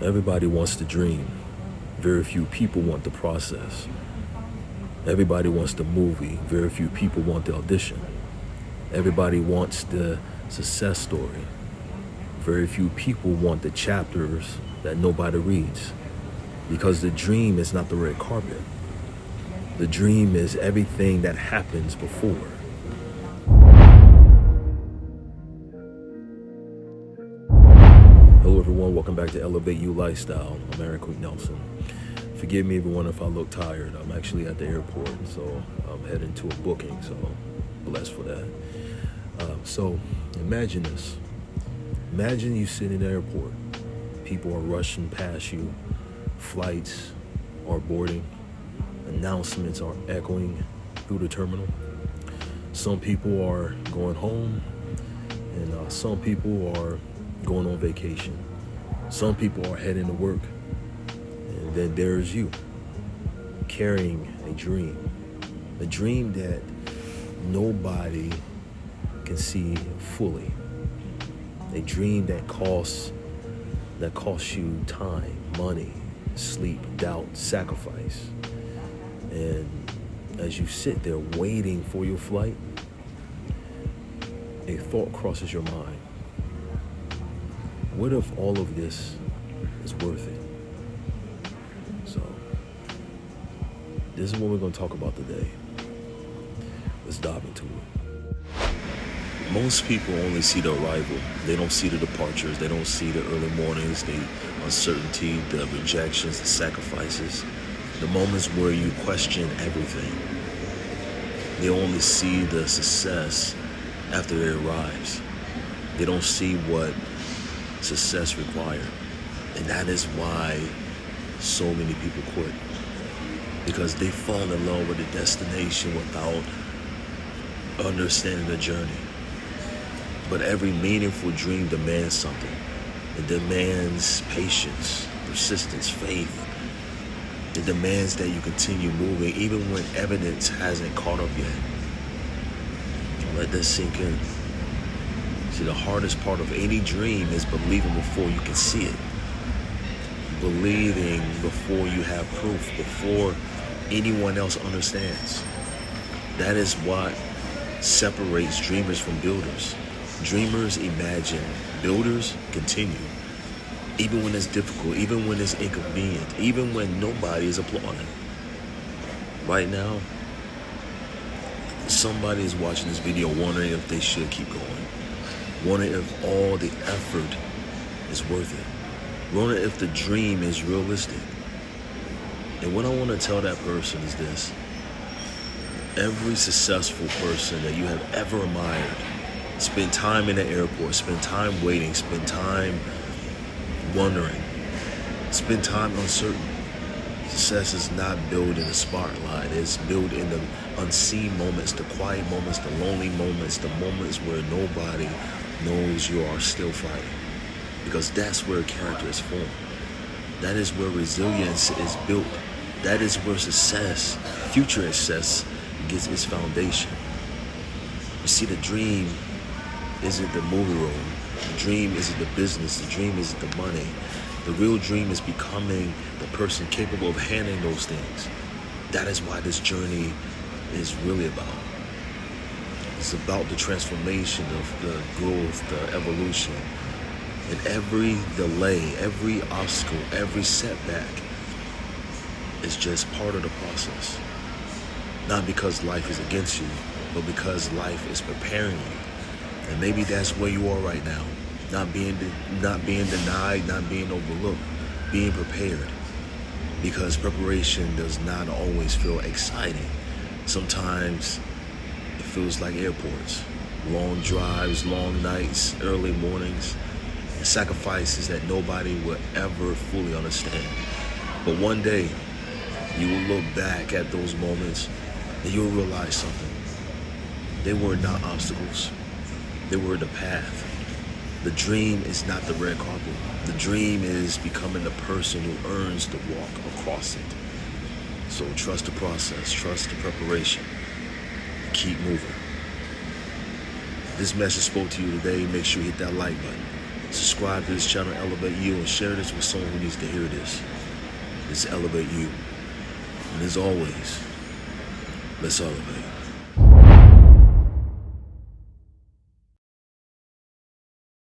Everybody wants to dream. Very few people want the process. Everybody wants the movie. Very few people want the audition. Everybody wants the success story. Very few people want the chapters that nobody reads. Because the dream is not the red carpet. The dream is everything that happens before. Hello everyone, welcome back to Elevate You Lifestyle. I'm Aaron Quick Nelson. Forgive me everyone if I look tired. I'm actually at the airport, so I'm heading to a booking, so blessed for that. So imagine this. Imagine you sit in the airport. People are rushing past you. Flights are boarding. Announcements are echoing through the terminal. Some people are going home, and some people are going on vacation. Some people are heading to work. And then there's you, carrying a dream that nobody can see fully. A dream that costs you time, money, sleep, doubt, sacrifice. And as you sit there waiting for your flight, a thought crosses your mind. What if all of this is worth it? So, this is what we're going to talk about today. Let's dive into it. Most people only see the arrival. They don't see the departures. They don't see the early mornings, the uncertainty, the rejections, the sacrifices, the moments where you question everything. They only see the success after it arrives. They don't see what success required. And that is why so many people quit. Because they fall in love with the destination without understanding the journey. But every meaningful dream demands something. It demands patience, persistence, faith. It demands that you continue moving even when evidence hasn't caught up yet. Let that sink in. See, the hardest part of any dream is believing before you can see it. Believing before you have proof, before anyone else understands. That is what separates dreamers from builders. Dreamers imagine, builders continue. Even when it's difficult, even when it's inconvenient, even when nobody is applauding. Right now, somebody is watching this video wondering if they should keep going. Wondering if all the effort is worth it. Wondering if the dream is realistic. And what I want to tell that person is this. Every successful person that you have ever admired, spend time in the airport, spend time waiting, spend time wondering, spend time uncertain. Success is not built in the spotlight. It's built in the unseen moments, the quiet moments, the lonely moments, the moments where nobody knows you are still fighting. Because that's where character is formed. That is where resilience is built. That is where success, future success, gets its foundation. You see, the dream isn't the movie role. The dream isn't the business. The dream isn't the money. The real dream is becoming the person capable of handling those things. That is why this journey is really about. It's about the transformation of the growth, the evolution. And every delay, every obstacle, every setback is just part of the process. Not because life is against you, but because life is preparing you. And maybe that's where you are right now. Not being denied, not being overlooked, being prepared. Because preparation does not always feel exciting. Sometimes it feels like airports. Long drives, long nights, early mornings, and sacrifices that nobody will ever fully understand. But one day, you will look back at those moments and you'll realize something. They were not obstacles. They were the path. The dream is not the red carpet. The dream is becoming the person who earns the walk across it. So trust the process, trust the preparation, keep moving. If this message spoke to you today, make sure you hit that like button. Subscribe to this channel, Elevate You, and share this with someone who needs to hear this. This is Elevate You. And as always, let's elevate.